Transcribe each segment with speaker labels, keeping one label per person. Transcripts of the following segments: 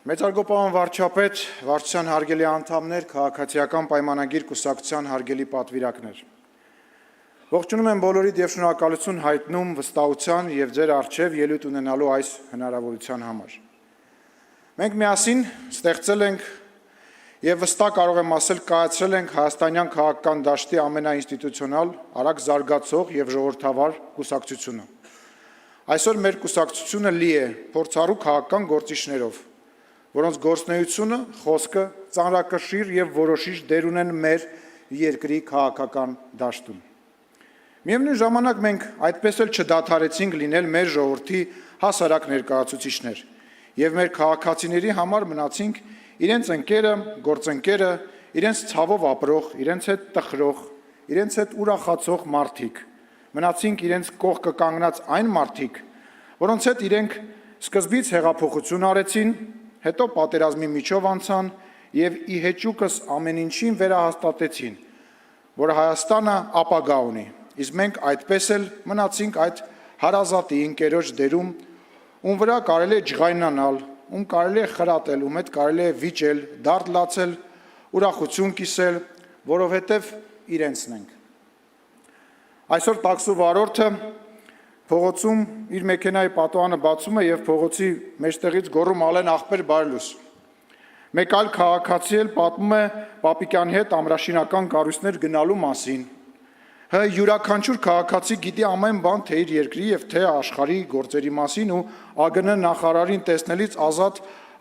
Speaker 1: Մեծարգո պարոն վարչապետ, վարչության հարգելի անդամներ, քաղաքացիական պայմանագիր կուսակցության հարգելի պատվիրակներ։ Ողջունում եմ բոլորիդ եւ շնորհակալություն հայտնում վստահության եւ ձեր առջեւ ելույթ ունենալու այս հնարավորության համար։ Մենք միասին ստեղծել ենք եւ վստահ կարող եմ ասել կայացրել ենք հայաստանյան քաղաքական դաշտի ամենաինստիտուցիոնալ, արագ զարգացող եւ ժողովրդավար կուսակցությունը։ Այսօր մեր կուսակցությունը լի է փորձառու քաղաքական գործիչներով, որոնց գործունեությունը, խոսքը ծանրակշիռ եւ որոշիչ դեր ունեն մեր երկրի քաղաքական դաշտում։ Միևնույն ժամանակ մենք այդպես էլ չդադարեցինք լինել մեր ժողովրդի հասարակ ներկայացուցիչներ եւ մեր քաղաքացիների համար մնացինք իրենց ընկերը, գործընկերը, իրենց ցավով ապրող, իրենց հետ տխրող, իրենց հետ ուրախացող մարդիկ։ Մնացինք իրենց կողքը կանգնած այն մարդիկ, որոնց հետ իրենք սկզբից հեղափոխություն արեցին, հետո պատերազմի միջով անցան եւ ի հեճուկս ամեն ինչին վերահաստատեցին, որ Հայաստանը ապագա ունի, իսկ մենք այդպես էլ մնացինք այդ հարազատի ընկերոջ դերում, ում վրա կարելի է ջղայնանալ, ում կարելի է խրատել, ում հետ կարելի է վիճել, դարդ լացել, ուրախություն կիսել, որովհետեւ իրենցն ենք։ Այսօր տաքսու վարորդը փողոցում իր մեքենայի պատուհանը բացում է եւ փողոցի մեջտեղից գոռում ալեն ախպեր բարելուս։ Մեկ այլ քաղաքացի էլ պատմում է Պապիկյանի հետ ամրաշինական կառույցներ գնալու մասին։ Յուրաքանչյուր քաղաքացի գիտի ամեն բան թե իր երկրի եւ թե աշխարհի գործերի մասին ու ԱԳՆ նախարարին տեսնելից ազատ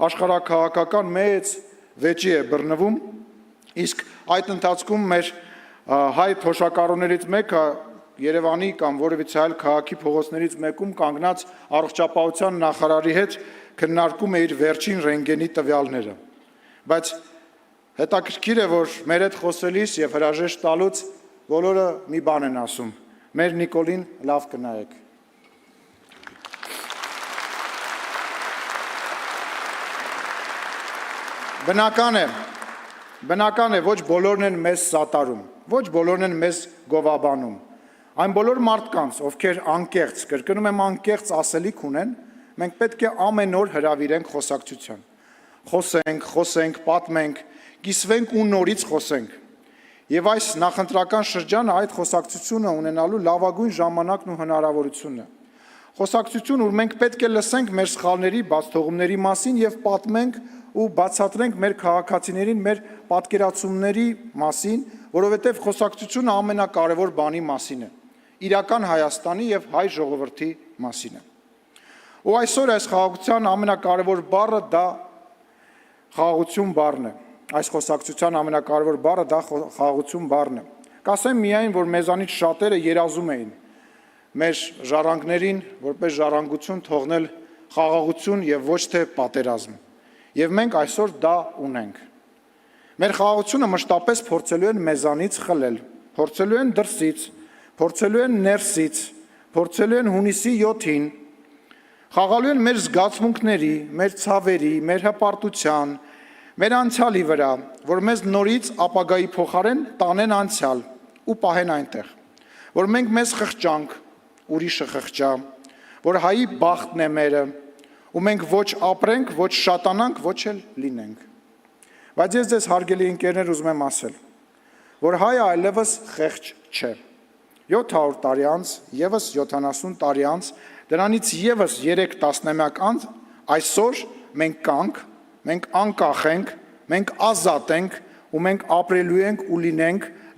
Speaker 1: աշխարհակաղակական մեծ վեճի է բռնվում, իսկ այդ ընթացքում մեր հայ թոշակառուներից մեկը Երևանի կամ որևիցե այլ քաղաքի փողոցներից մեկում կանգնած առողջապահության նախարարի հետ քննարկում է իր վերջին ռենտգենի տվյալները։ Բայց հետաքրքիր է, որ մեր հետ խոսելիս եւ հրաժեշտ տալուց բոլորը մի բան են ասում. մեր Նիկոլին լավ կնայեք։ Բնական է, ոչ բոլորն են մեզ սատարում, ոչ բոլորն են մեզ գովաբանում։ Այն բոլոր մարդկանց, ովքեր անկեղծ, կրկնում եմ անկեղծ ասելիք ունեն, մենք պետք է ամեն օր հրավիրենք խոսակցության։ Խոսենք, պատմենք, կիսվենք ու նորից խոսենք։ Եվ այս նախընտրական շրջանը այդ խոսակցությունը ունենալու լավագույն ժամանակն ու հնարավորությունն է։ Խոսակցություն, որ մենք պետք է լսենք մեր սխալների, բացթողումների մասին եւ պատմենք ու բացատրենք մեր քաղաքացիներին մեր պատկերացումների մասին, որովհետեւ խոսակցությունը ամենակարևոր բանի մասին է։ Իրական Հայաստանի եւ հայ ժողովրդի մասին է։ Ու այսօր այս խաղաղության ամենակարևոր բառը դա խաղաղություն բառն է։ Այս խոսակցության ամենակարևոր բառը դա խաղաղություն բառն է։ Կասեմ միայն, որ մեզանից շատերը երազում էին մեր ժառանգներին որպես ժառանգություն թողնել խաղաղություն եւ ոչ թե պատերազմ։ Եվ մենք այսօր դա ունենք։ Մեր խաղաղությունը մշտապես փորձելու են մեզանից խլել, փորձելու են դրսից, փորձելու են ներսից, փորձելու են հունիսի 7-ին, խաղալու են մեր զգացմունքների, մեր ցավերի, մեր հպարտության, մեր անցյալի վրա, որ մեզ նորից ապագայի փոխարեն տանեն անցյալ ու պահեն այնտեղ, որ մենք մեզ խղճանք, ուրիշը խղճա, որ հայի բախտն է մերը, ու մենք ոչ ապրենք, ոչ շատանանք, ոչ էլ լինենք։ Բայց ես ձեզ հարգելի ընկերներ ուզում եմ ասել, որ հայը այլևս խեղճ չէ։ 700 տարի անց, եւս 70 տարի անց, դրանից եւս 3 տասնամյակ անց, այսօր մենք կանք, մենք անկախ ենք, մենք ազատ ենք ու մենք ապրելու ենք ու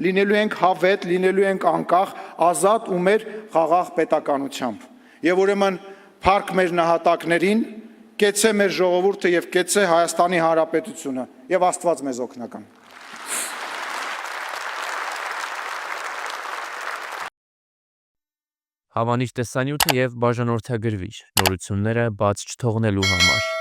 Speaker 1: լինելու ենք հավետ, լինելու ենք անկախ, ազատ ու մեր խաղաղ պետականությամբ։ Եվ ուրեմն փառք մեր նահատակներին, կեցե մեր ժողովուրդը եւ կեցե Հայաստանի Հանրապետությունը եւ Աստված մեզ օգնական։
Speaker 2: Հավանիչ տեսանյութը եւ բաժանորդագրվիչ նորությունները բաց չթողնելու համար։